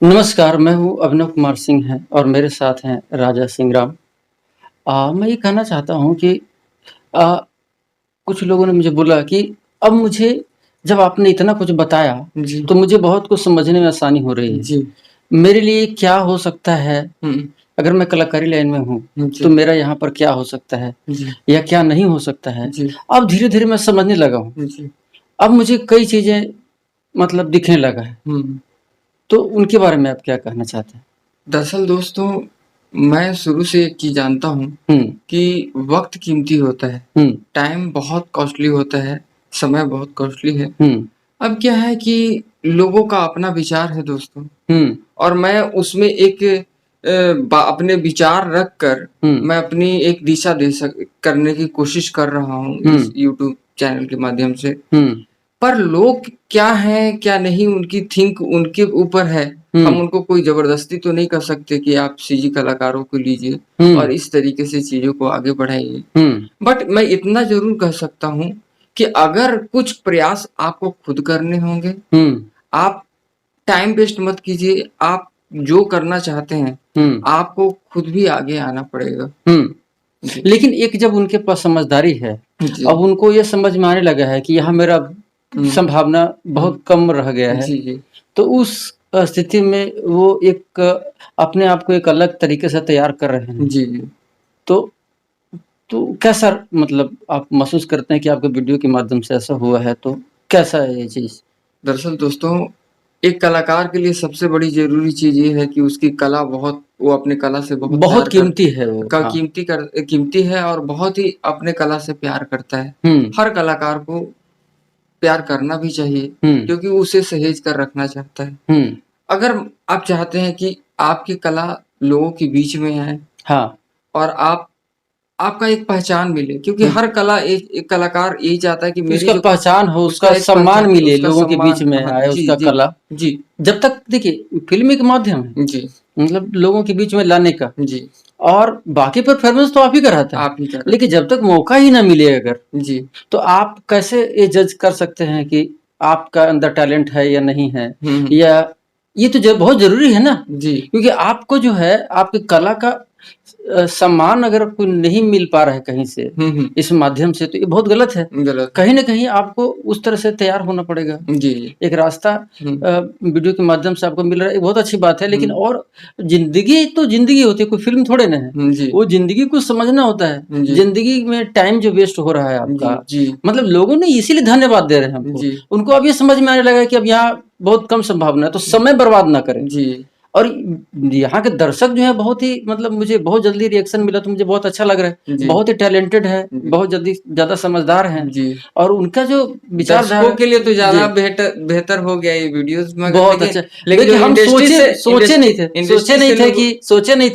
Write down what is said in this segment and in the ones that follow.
नमस्कार, मैं हूँ अभिनव कुमार सिंह हैं और मेरे साथ हैं राजा सिंह राम। मैं ये कहना चाहता हूँ कि अ, कुछ लोगों ने मुझे बोला कि अब मुझे जब आपने इतना कुछ बताया, जी, तो मुझे बहुत कुछ समझने में आसानी हो रही है। जी। मेरे लिए क्या हो सकता है, हुँ, अगर मैं कलाकारी लाइन में हूँ, तो जी, मेरा यहाँ पर क्या हो सकता है जी, या क्या नहीं हो सकता है। जी, अब धीरे-धीरे मैं समझने लगा हूँ। जी। अब मुझे कई चीज़ें मतलब दिखने लगा है, हुँ। तो उनके बारे में आप क्या कहना चाहते हैं? दरअसल दोस्तों, मैं शुरू से एक चीज़ जानता हूँ हुँ, कि वक़्त कीमती होता है, हुँ, टाइम बहुत कॉस्टली होता है, समय बहुत कॉस्टली है। हुँ, अब क्या है कि लोगों का अपना विचार है दोस्तों, हुँ, और मैं उसमें एक अपने विचार रख कर हुँ, मैं अपनी एक दिशा दे सक करने की कोशिश कर रहा हूँ हुँ, इस यूट्यूब चैनल के माध्यम से। हुँ, पर लोग क्या हैं, क्या नहीं, उनकी थिंक उनके ऊपर है। हुँ, हम उनको कोई ज़बरदस्ती तो नहीं कर सकते कि आप सीजी कलाकारों को लीजिए हुँ, और इस तरीके से चीज़ों को आगे बढ़ाइए। हुँ, बट मैं इतना ज़रूर कह सकता हूँ कि अगर कुछ प्रयास आपको खुद करने होंगे, हुँ, आप टाइम वेस्ट मत कीजिए, आप जो करना चाहते हैं, हुँ, आपको खुद भी आगे आना पड़ेगा। हुँ। जी। लेकिन एक जब उनके पास समझदारी है, जी। अब उनको ये समझ में आने लगा है कि यहाँ मेरा हुँ, संभावना हुँ। बहुत कम रह गया है, जी, जी। तो उस स्थिति में वो एक अपने आप को एक अलग तरीके से तैयार कर रहे हैं। जी, जी। तो तो कैसा मतलब आप महसूस करते हैं कि आपके वीडियो के माध्यम से ऐसा हुआ है, तो कैसा है ये चीज़? दरअसल दोस्तों, एक कलाकार के लिए सबसे बड़ी ज़रूरी चीज़ ये है कि उसकी कला बहुत वो अपने कला से बहुत बहुत प्यार कर कीमती है वो। क हाँ। कीमती है और बहुत ही अपने कला से प्यार करता है। हुँ, हर कलाकार को प्यार करना भी चाहिए, हुँ, क्योंकि उसे सहेज कर रखना चाहता है। हुँ। अगर आप चाहते हैं कि आपकी कला लोगों के बीच में आए हाँ। और आपका एक पहचान मिले, क्योंकि हुँ। हर कला एक एक कलाकार यही चाहता है कि कि मेरी उसका जो पहचान हो, उसका उसका एक सम्मान पहचान, मिले, उसका लोगों के बीच सम्मान। में हाँ, आए जी, उसका जी। कला। जी, जब तक देखिए फ़िल्म एक माध्यम है, जी, मतलब लोगों के बीच में लाने का जी। और बाकी परफ़ॉर्मेंस तो आप ही का रहता है। आप ही कर रहे लेकिन हैं। जब तक मौका ही ना मिले अगर, जी। तो आप कैसे ये जज कर सकते हैं कि आपका अंदर टैलेंट है या नहीं है? हुँ, हुँ। या ये तो ज बहुत ज़रूरी है ना, जी। क्योंकि आपको जो है आपकी कला का सम्मान अगर कोई नहीं मिल पा रहा है कहीं से, हुँ, हुँ। इस माध्यम से तो ये बहुत गलत है। गलत है। कहीं न कहीं आपको उस तरह से तैयार होना पड़ेगा। जी, जी। एक रास्ता हुँ, वीडियो के माध्यम से आपको मिल रहा है, ये बहुत अच्छी बात है, हुँ, लेकिन और ज़िंदगी तो ज़िंदगी होती है, कोई फ़िल्म थोड़े ना है। हुँ, जी। वो ज़िंदगी को समझना होता है। जी, ज़िंदगी में टाइम जो वेस्ट हो रहा है जी, आपका, जी, मतलब लोगों ने इसीलिए धन्यवाद दे रहे हैं हमको। जी। उनको अब ये समझ में आने लगा है कि अब यहाँ बहुत कम संभावना है, तो समय बर्बाद ना करें। जी। और यहाँ के दर्शक जो है बहुत ही मतलब मुझे बहुत जल्दी रिएक्शन मिला तो मुझे बहुत अच्छा लग रहा है। जी, बहुत ही टैलेंटेड है, जी, बहुत जल्दी ज़्यादा समझदार हैं जी। और उनका जो दर्शकों विचारधारा के लिए तो जी, ज़्यादा बेहतर हो गया ये वीडियोज़, मगर बहुत लेकिन अच्छा। लेकिन जो देखिए हम सोचे इंडस्ट्री नहीं से थे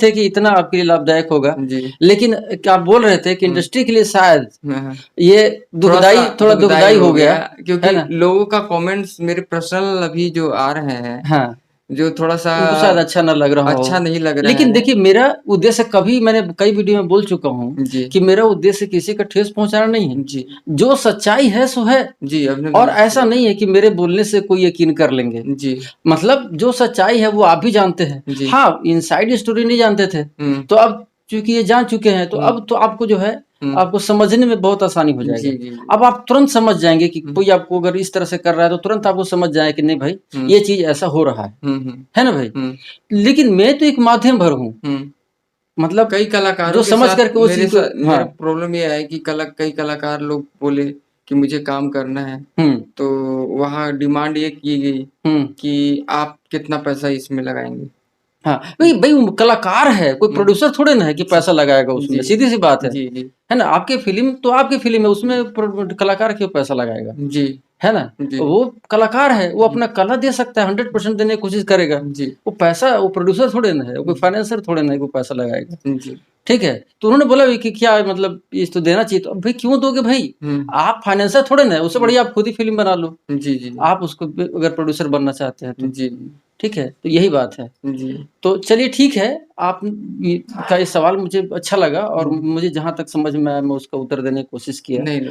लोग। कि इतना आपके लिए लाभदायक होगा। जी। लेकिन क्या आप बोल रहे थे कि हुँ। इंडस्ट्री के लिए शायद हाँ, हाँ। ये थोड़ा-सा थोड़ा दुखदाई दुखदाई हो हो गया, गया, है क्योंकि ना? लोगों का कमेंट्स मेरे पर्सनल अभी जो आ रहे हैं, हाँ। जो थोड़ा-सा उनको शायद अच्छा ना लग रहा हो। अच्छा नहीं लग रहा लेकिन है। देखिए मेरा उद्देश्य कभी मैंने कई वीडियो में बोल चुका हूँ जी, कि मेरा उद्देश्य किसी का ठेस पहुँचाना नहीं है। जी, जो सच्चाई है सो है जी, आपने और बिल्कुल सही ऐसा नहीं बताया। है कि मेरे बोलने से कोई यकीन कर लेंगे। जी, मतलब जो सच्चाई है वो आप भी जानते हैं। जी। हाँ, इनसाइड स्टोरी नहीं जानते थे। हुँ, तो अब चूँकि ये जान चुके हैं तो हुँ, अब तो आपको जो है हुँ। आपको समझने में बहुत आसानी हो जी, जाएगा। जी, जी। अब आप तुरंत समझ जाएँगे कि हुँ, कोई आपको अगर इस तरह से कर रहा है तो तुरंत आपको समझ जाएँ कि नहीं भाई हुँ, ये चीज़ ऐसा हो रहा हुँ, हुँ, है ना भाई? हुँ, लेकिन मैं तो एक माध्यम भर हूँ। हुँ। मतलब कई कलाकारों जो के समझ साथ करके वो चीज़ को मेरा हाँ। प्रॉब्लम ये है कि कई कलाकार लोग बोले कि मुझे काम करना है, हुँ, तो वहाँ डिमांड ये की गई हुँ। कि आप कितना पैसा इसमें लगाएँगे? हाँ, भई भई वो कलाकार है, कोई हुँ, प्रोड्यूसर थोड़े ना है कि जी, पैसा लगाएगा उसमें, जी, सीधी-सी बात जी, जी, है ना? आपकी फ़िल्म तो आपकी फ़िल्म है, उसमें कलाकार क्यों पैसा लगाएगा, जी, है ना? जी, वो कलाकार है, वो हुँ, अपना कला दे सकता है, 100% देने की कोशिश करेगा। जी, वो प्रोड्यूसर थोड़े ना है, वो कोई जी, फाइनेंसर थोड़े ना है, वो पैसा लगाएगा। जी, ठीक है? तो उन्होंने बोला भी कि क्या मतलब ये तो देना चाहिए, तो भई क्यों दोगे भई? हुँ, आप फाइनेंसर थोड़े ना है, उससे हुँ, बढ़िया आप खुद ही फ़िल्म बना लो। जी, जी, आप उसको अगर प्रोड्यूसर बनना चाहते हैं तो, जी, ठीक है? तो यही बात है। जी, तो चलिए ठीक है, आप ये का ये सवाल मुझे अच्छा लगा और हुँ, मुझे जहाँ तक समझ में आया मैं उसका उत्तर देने की कोशिश किया। नहीं